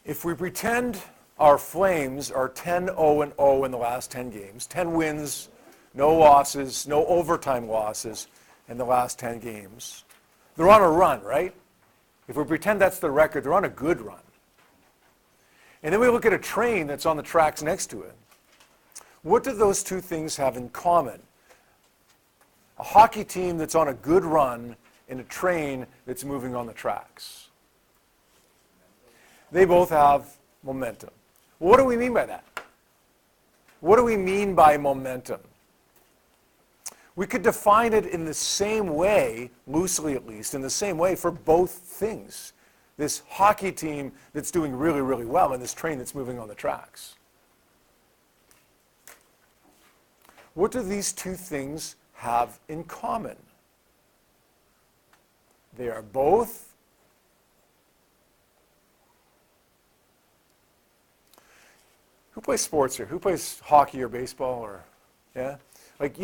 If we pretend our Flames are 10-0-0 in the last 10 games, 10 wins, no losses, no overtime losses in the last 10 games, they're on a run, right? If we pretend that's the record, they're on a good run. And then we look at a train that's on the tracks next to it. What do those two things have in common? A hockey team that's on a good run and a train that's moving on the tracks. They both have momentum. Well, what do we mean by that? What do we mean by momentum? We could define it in the same way, loosely at least, in the same way for both things. This hockey team that's doing really, really well and this train that's moving on the tracks. What do these two things have in common? They are both who plays sports here? Who plays hockey or baseball or, yeah? Like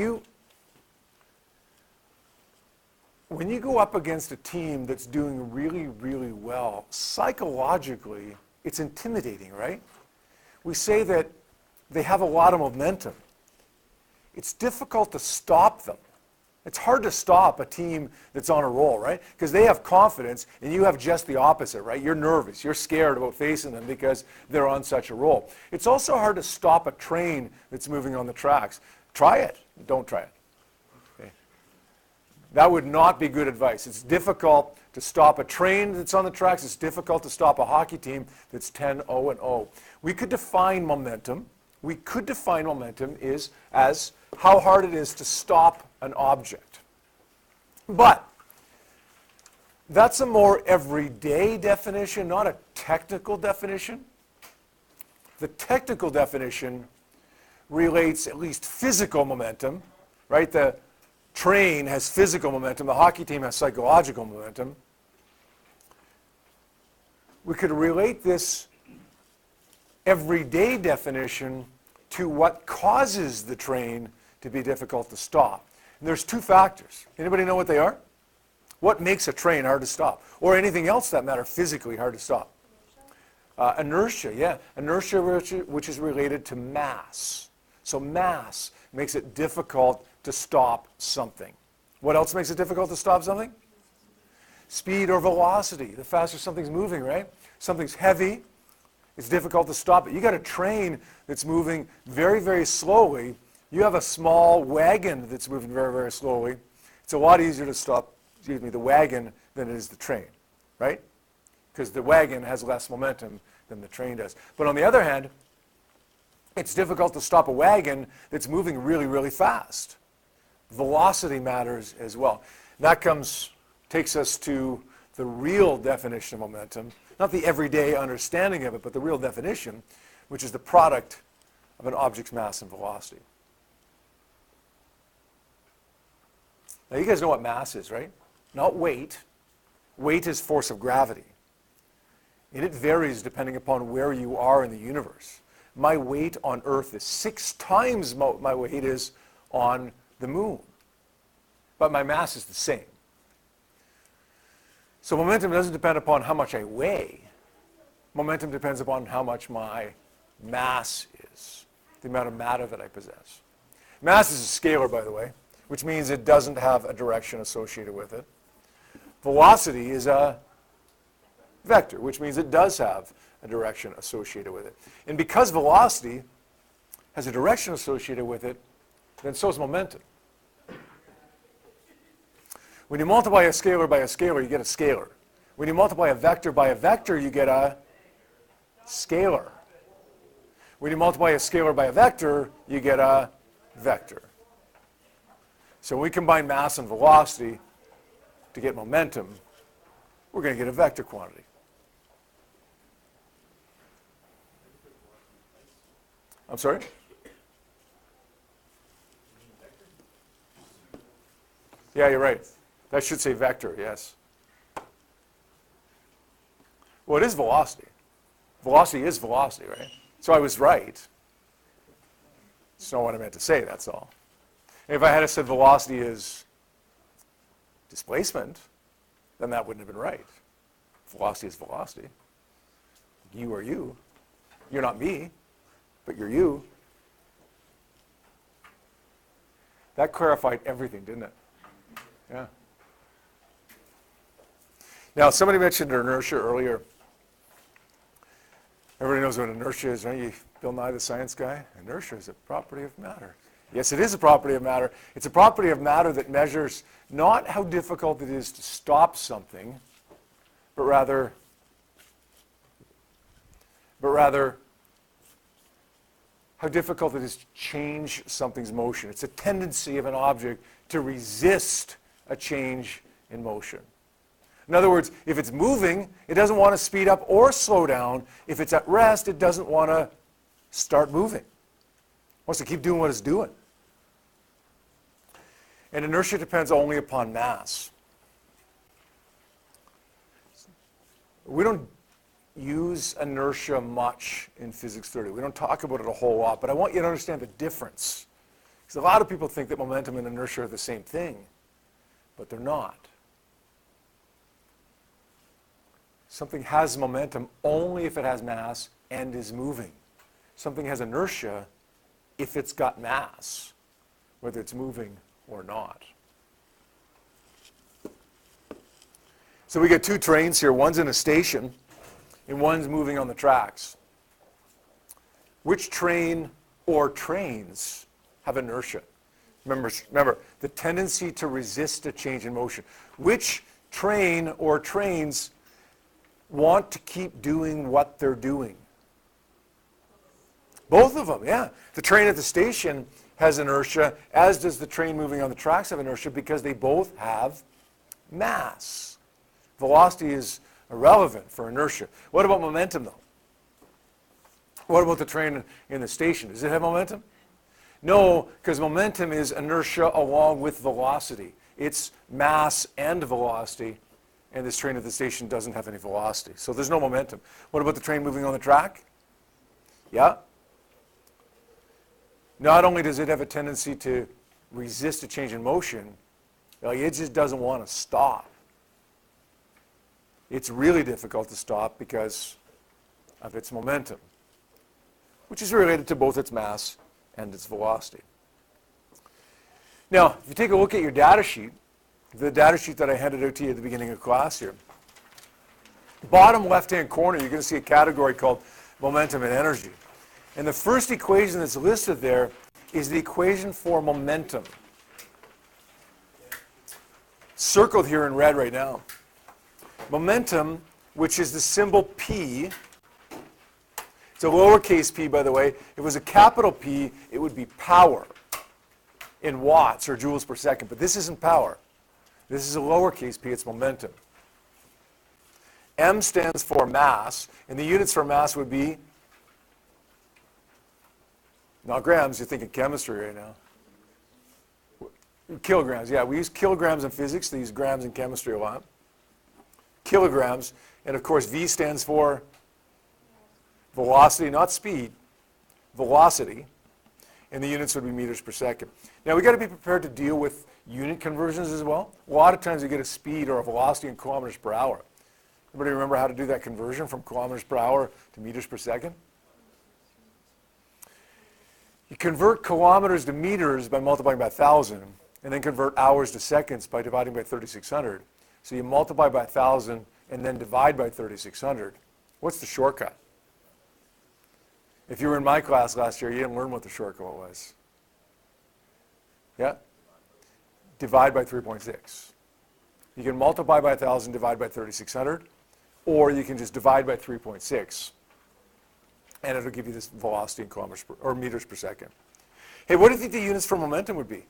when you go up against a team that's doing really, really well, psychologically, it's intimidating, right? We say that they have a lot of momentum. It's difficult to stop them. It's hard to stop a team that's on a roll, right? Because they have confidence and you have just the opposite, right? You're nervous. You're scared about facing them because they're on such a roll. It's also hard to stop a train that's moving on the tracks. Try it. Don't try it. Okay. That would not be good advice. It's difficult to stop a train that's on the tracks. It's difficult to stop a hockey team that's 10-0-0. We could define momentum. As how hard it is to stop an object. But that's a more everyday definition, not a technical definition. The technical definition relates at least physical momentum, right? The train has physical momentum. The hockey team has psychological momentum. We could relate this everyday definition to what causes the train to be difficult to stop. And there's two factors. Anybody know what they are? What makes a train hard to stop? Or anything else that matter physically hard to stop? Inertia, yeah. Inertia which is related to mass. So mass makes it difficult to stop something. What else makes it difficult to stop something? Speed or velocity. The faster something's moving, right? Something's heavy, it's difficult to stop it. You got a train that's moving very, very slowly. You have a small wagon that's moving very, very slowly. It's a lot easier to stop, the wagon than it is the train, right? Because the wagon has less momentum than the train does. But on the other hand, it's difficult to stop a wagon that's moving really, really fast. Velocity matters as well. That takes us to the real definition of momentum. Not the everyday understanding of it, but the real definition, which is the product of an object's mass and velocity. Now you guys know what mass is, right? Not weight. Weight is force of gravity. And it varies depending upon where you are in the universe. My weight on Earth is 6 times my weight is on the moon. But my mass is the same. So momentum doesn't depend upon how much I weigh. Momentum depends upon how much my mass is, the amount of matter that I possess. Mass is a scalar, by the way, which means it doesn't have a direction associated with it. Velocity is a vector, which means it does have a direction associated with it. And because velocity has a direction associated with it, then so is momentum. When you multiply a scalar by a scalar, you get a scalar. When you multiply a vector by a vector, you get a scalar. When you multiply a scalar by a vector, you get a vector. So when we combine mass and velocity to get momentum, we're going to get a vector quantity. I'm sorry? Yeah, you're right. That should say vector, yes. Well, it is velocity. Velocity is velocity, right? So I was right. That's not what I meant to say, that's all. And if I had said velocity is displacement, then that wouldn't have been right. Velocity is velocity. you are you. You're not me, but you're you. That clarified everything, didn't it? Yeah. Now, somebody mentioned inertia earlier. Everybody knows what inertia is, right? You, Bill Nye, the science guy. Inertia is a property of matter. Yes, it is a property of matter. It's a property of matter that measures not how difficult it is to stop something, but rather how difficult it is to change something's motion. It's a tendency of an object to resist a change in motion. In other words, if it's moving, it doesn't want to speed up or slow down. If it's at rest, it doesn't want to start moving. It wants to keep doing what it's doing. And inertia depends only upon mass. We don't use inertia much in Physics 30. We don't talk about it a whole lot, but I want you to understand the difference. Because a lot of people think that momentum and inertia are the same thing, but they're not. Something has momentum only if it has mass and is moving. Something has inertia if it's got mass, whether it's moving or not. So we get two trains here. One's in a station, and one's moving on the tracks. Which train or trains have inertia? Remember, the tendency to resist a change in motion. Which train or trains want to keep doing what they're doing? Both of them, yeah. The train at the station has inertia, as does the train moving on the tracks have inertia, because they both have mass. Velocity is irrelevant for inertia. What about momentum, though? What about the train in the station? Does it have momentum? No, because momentum is inertia along with velocity. It's mass and velocity, and this train at the station doesn't have any velocity. So there's no momentum. What about the train moving on the track? Yeah. Not only does it have a tendency to resist a change in motion, it just doesn't want to stop. It's really difficult to stop because of its momentum, which is related to both its mass and its velocity. Now, if you take a look at your data sheet, the data sheet that I handed out to you at the beginning of class here, bottom left-hand corner, you're going to see a category called momentum and energy. And the first equation that's listed there is the equation for momentum. Circled here in red right now. Momentum, which is the symbol P, it's a lowercase p, by the way. If it was a capital P, it would be power in watts or joules per second. But this isn't power. This is a lowercase p, it's momentum. M stands for mass, and the units for mass would be, not grams, you're thinking chemistry right now. Kilograms, yeah, we use kilograms in physics, they use grams in chemistry a lot. Kilograms, and of course V stands for velocity, not speed, velocity, and the units would be meters per second. Now we've got to be prepared to deal with unit conversions as well. A lot of times you get a speed or a velocity in kilometers per hour. Everybody remember how to do that conversion from kilometers per hour to meters per second? You convert kilometers to meters by multiplying by 1,000, and then convert hours to seconds by dividing by 3,600. So you multiply by 1,000 and then divide by 3,600. What's the shortcut? If you were in my class last year, you didn't learn what the shortcut was. Yeah? Divide by 3.6. You can multiply by 1,000, divide by 3,600, or you can just divide by 3.6, and it'll give you this velocity in kilometers per, or meters per second. Hey, what do you think the units for momentum would be?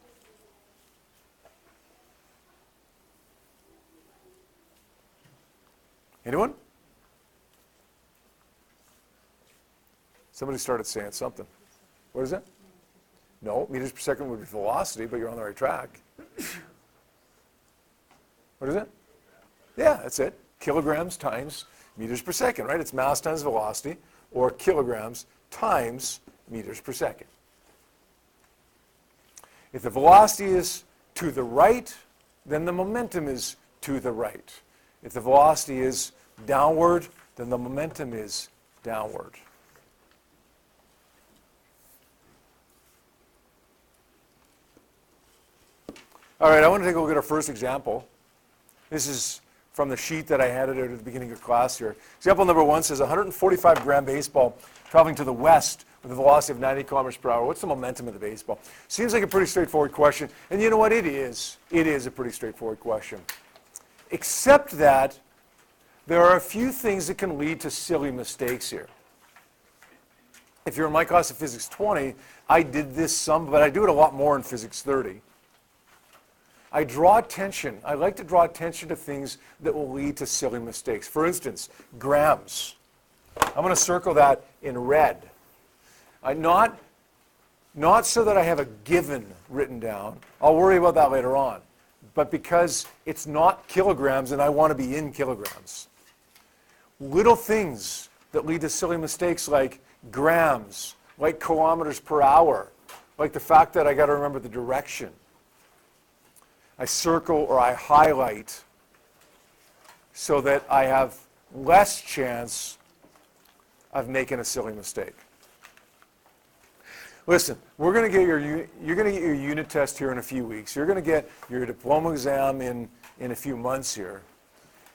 Anyone? Somebody started saying something. What is it? No, meters per second would be velocity, but you're on the right track. What is it? Yeah, that's it. Kilograms times meters per second, right? It's mass times velocity, or kilograms times meters per second. If the velocity is to the right, then the momentum is to the right. If the velocity is downward, then the momentum is downward. All right, I want to take a look at our first example. This is from the sheet that I handed out at the beginning of class here. Example number 1 says 145-gram baseball traveling to the west with a velocity of 90 kilometers per hour. What's the momentum of the baseball? Seems like a pretty straightforward question. And you know what? It is. It is a pretty straightforward question. Except that there are a few things that can lead to silly mistakes here. If you're in my class of Physics 20, I did this some, but I do it a lot more in Physics 30. I draw attention. I like to draw attention to things that will lead to silly mistakes. For instance, grams. I'm going to circle that in red. Not so that I have a given written down. I'll worry about that later on. But because it's not kilograms and I want to be in kilograms. Little things that lead to silly mistakes like grams, like kilometers per hour, like the fact that I got to remember the direction. I circle or I highlight so that I have less chance of making a silly mistake. Listen, you're going to get your unit test here in a few weeks. You're going to get your diploma exam in a few months here.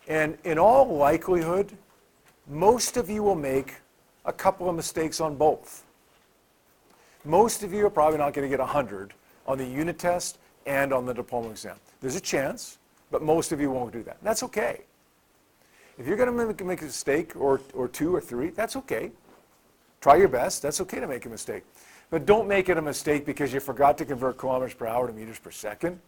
And in all likelihood, most of you will make a couple of mistakes on both. Most of you are probably not going to get 100 on the unit test and on the diploma exam. There's a chance, but most of you won't do that. That's okay. If you're going to make a mistake or 2 or 3, that's okay. Try your best. That's okay to make a mistake. But don't make it a mistake because you forgot to convert kilometers per hour to meters per second.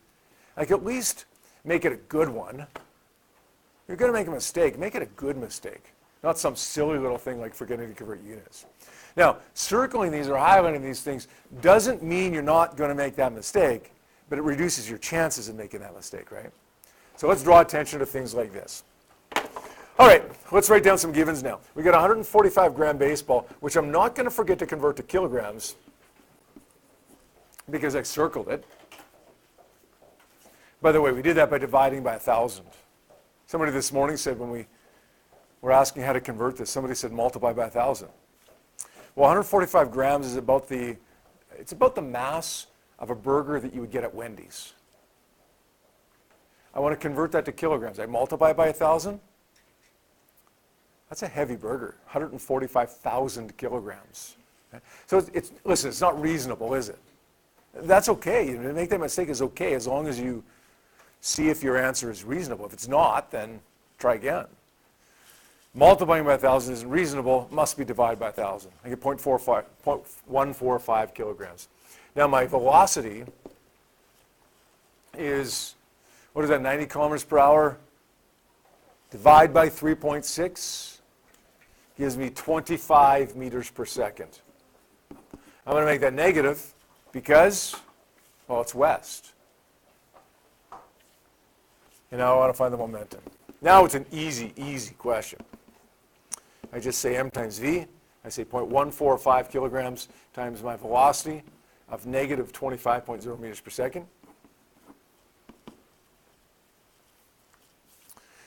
Like, at least make it a good one. If you're going to make a mistake, make it a good mistake. Not some silly little thing like forgetting to convert units. Now, circling these or highlighting these things doesn't mean you're not going to make that mistake, but it reduces your chances of making that mistake, right? So let's draw attention to things like this. All right, let's write down some givens now. We got a 145-gram baseball, which I'm not going to forget to convert to kilograms because I circled it. By the way, we did that by dividing by 1,000. Somebody this morning said when we were asking how to convert this, somebody said multiply by 1,000. Well, 145 grams is about the mass of a burger that you would get at Wendy's. I want to convert that to kilograms. I multiply by 1,000. That's a heavy burger, 145,000 kilograms. Okay? So listen, it's not reasonable, is it? That's okay. You know, to make that mistake is okay as long as you see if your answer is reasonable. If it's not, then try again. Multiplying by 1,000 isn't reasonable, must be divided by 1,000. I get 0.145 kilograms. Now my velocity is, what is that, 90 kilometers per hour? Divide by 3.6 gives me 25 meters per second. I'm going to make that negative because, well, it's west. And now I want to find the momentum. Now it's an easy, easy question. I just say m times v. I say 0.145 kilograms times my velocity of negative 25.0 meters per second.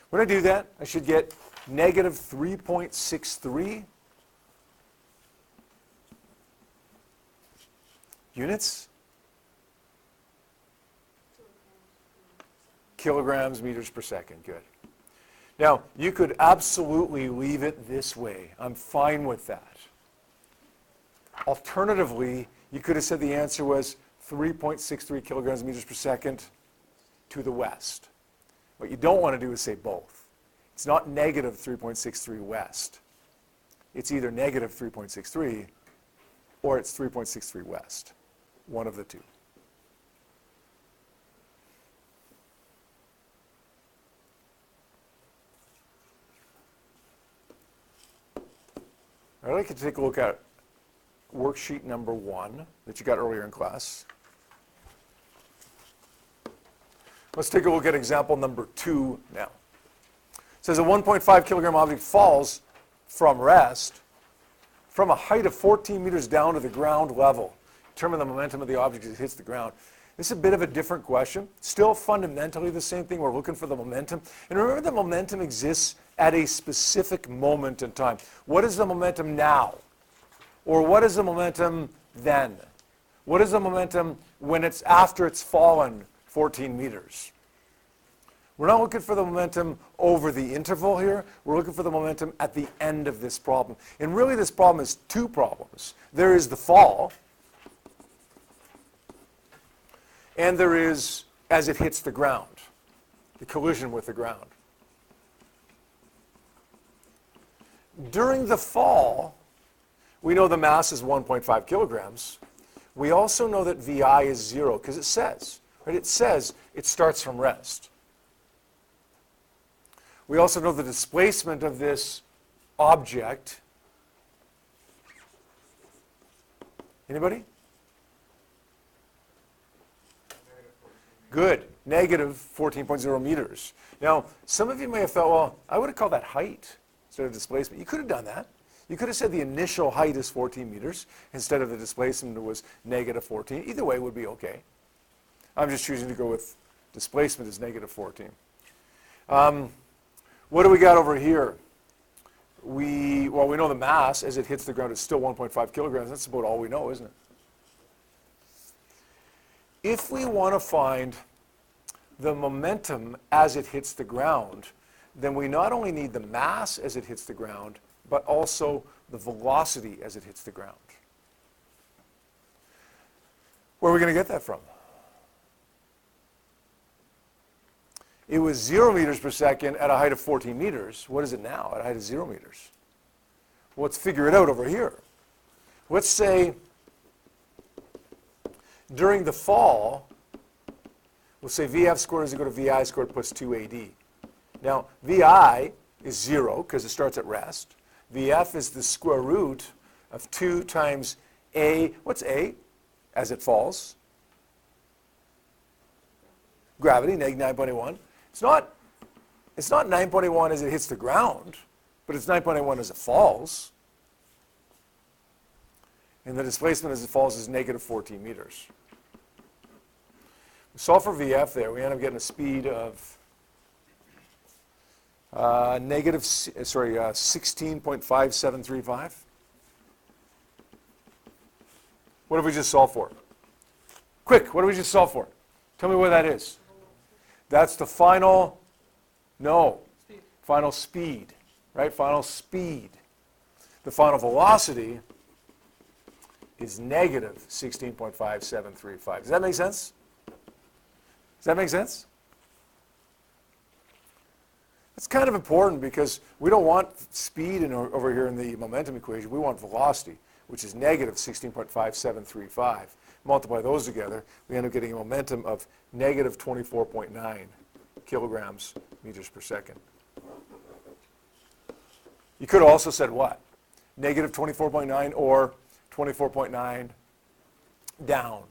When I do that, I should get negative 3.63 units, kilograms meters per second. Good. Now, you could absolutely leave it this way. I'm fine with that. Alternatively, you could have said the answer was 3.63 kilograms meters per second to the west. What you don't want to do is say both. It's not negative 3.63 west. It's either negative 3.63 or it's 3.63 west. One of the two. I'd like to take a look at worksheet number 1 that you got earlier in class. Let's take a look at example number 2 now. It says a 1.5 kilogram object falls from rest from a height of 14 meters down to the ground level. Determine the momentum of the object as it hits the ground. This is a bit of a different question. Still fundamentally the same thing. We're looking for the momentum. And remember, the momentum exists at a specific moment in time. What is the momentum now? Or what is the momentum then? What is the momentum when it's after it's fallen 14 meters? We're not looking for the momentum over the interval here. We're looking for the momentum at the end of this problem. And really this problem is two problems. There is the fall, and there is as it hits the ground, the collision with the ground. During the fall, we know the mass is 1.5 kilograms. We also know that VI is 0 because it says, right? It says it starts from rest. We also know the displacement of this object. Anybody? Good. Negative 14.0 meters. Now, some of you may have thought, well, I would have called that height instead of displacement. You could have done that. You could have said the initial height is 14 meters instead of the displacement was negative 14. Either way would be okay. I'm just choosing to go with displacement as negative 14. What do we got over here? We know the mass as it hits the ground is still 1.5 kilograms. That's about all we know, isn't it? If we want to find the momentum as it hits the ground, then we not only need the mass as it hits the ground, but also the velocity as it hits the ground. Where are we going to get that from? It was 0 meters per second at a height of 14 meters. What is it now at a height of 0 meters? Well, let's figure it out over here. Let's say during the fall, we'll say VF squared is equal to VI squared plus 2AD. Now, VI is 0 because it starts at rest. VF is the square root of 2 times A. What's A as it falls? Gravity, negative 9.81. It's not 9.81 as it hits the ground, but it's 9.81 as it falls. And the displacement as it falls is negative 14 meters. We solve for VF there. We end up getting a speed of 16.5735. What have we just solved for? Quick, what did we just solve for? Tell me what that is. That's the final, final speed, right? Final speed. The final velocity is negative 16.5735. Does that make sense? Does that make sense? It's kind of important because we don't want speed over here in the momentum equation. We want velocity, which is negative 16.5735. Multiply those together, we end up getting a momentum of negative 24.9 kilograms meters per second. You could have also said what? Negative 24.9 or 24.9 down.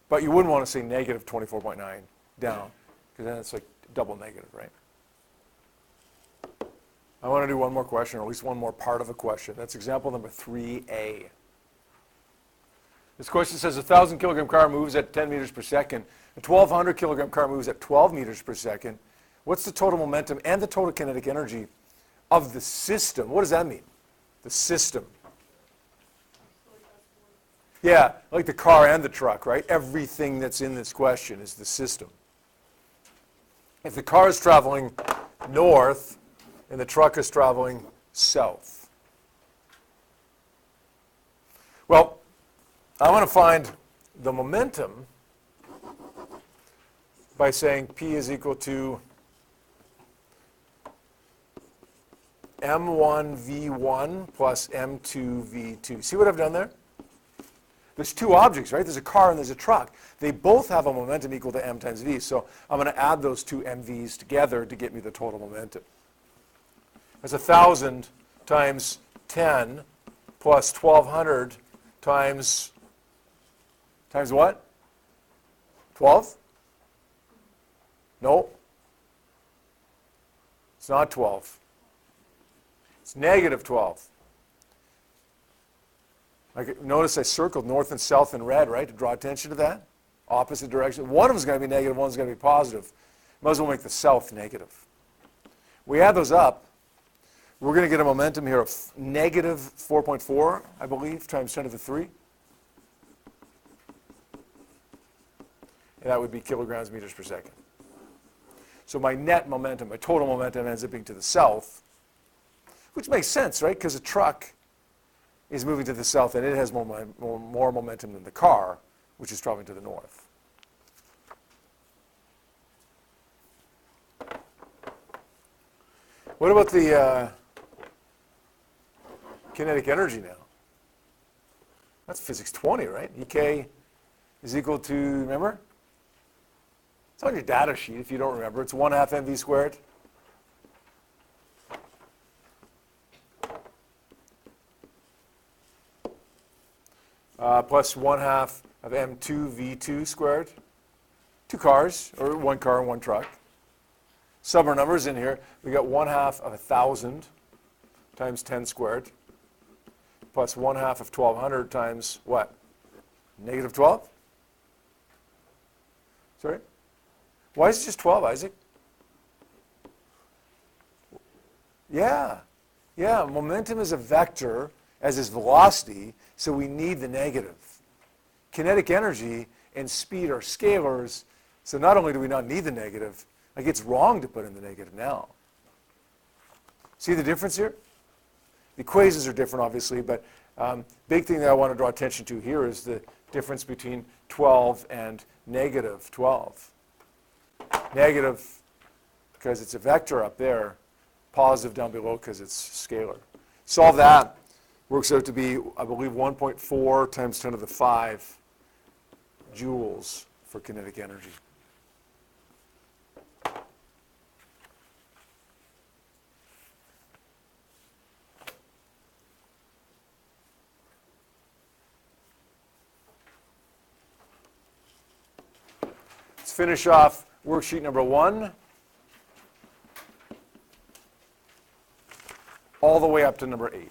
But you wouldn't want to say negative 24.9 down, because then it's like double negative, right? I want to do one more question, or at least one more part of a question. That's example number 3A. This question says a 1,000 kilogram car moves at 10 meters per second. A 1,200 kilogram car moves at 12 meters per second. What's the total momentum and the total kinetic energy of the system? What does that mean? The system. Yeah, like the car and the truck, right? Everything that's in this question is the system. If the car is traveling north and the truck is traveling south. Well, I want to find the momentum by saying P is equal to M1V1 plus M2V2. See what I've done there? There's two objects, right? There's a car and there's a truck. They both have a momentum equal to M times V. So I'm going to add those two MVs together to get me the total momentum. That's 1,000 times 10 plus 1,200 times what? 12? No. It's not 12. It's negative 12. Notice I circled north and south in red, right, to draw attention to that. opposite direction. One of them is going to be negative, one's going to be positive. Might as well make the south negative. We add those up. We're going to get a momentum here of negative 4.4, I believe, times 10 to the 3. And that would be kilograms meters per second. So my net momentum, my total momentum ends up being to the south, which makes sense, right? Because a truck is moving to the south and it has more momentum than the car, which is traveling to the north. What about the kinetic energy now? That's physics 20, right? EK is equal to, remember? It's on your data sheet if you don't remember. It's 1/2 mv squared. Plus 1/2 of m2 v2 squared. 2 cars, or 1 car and 1 truck. Sum our numbers in here. We got 1/2 of 1,000 times 10 squared. Plus 1/2 of 1,200 times what? Negative 12? Sorry? Why is it just 12, Isaac? Yeah. Momentum is a vector, as is velocity, so we need the negative. Kinetic energy and speed are scalars, so not only do we not need the negative, like it's wrong to put in the negative now. See the difference here? The equations are different, obviously, but big thing that I want to draw attention to here is the difference between 12 and negative 12. Negative because it's a vector up there, positive down below because it's scalar. Solve that. Works out to be, I believe, 1.4 times 10 to the 5 joules for kinetic energy. Let's finish off worksheet number 1 all the way up to number 8.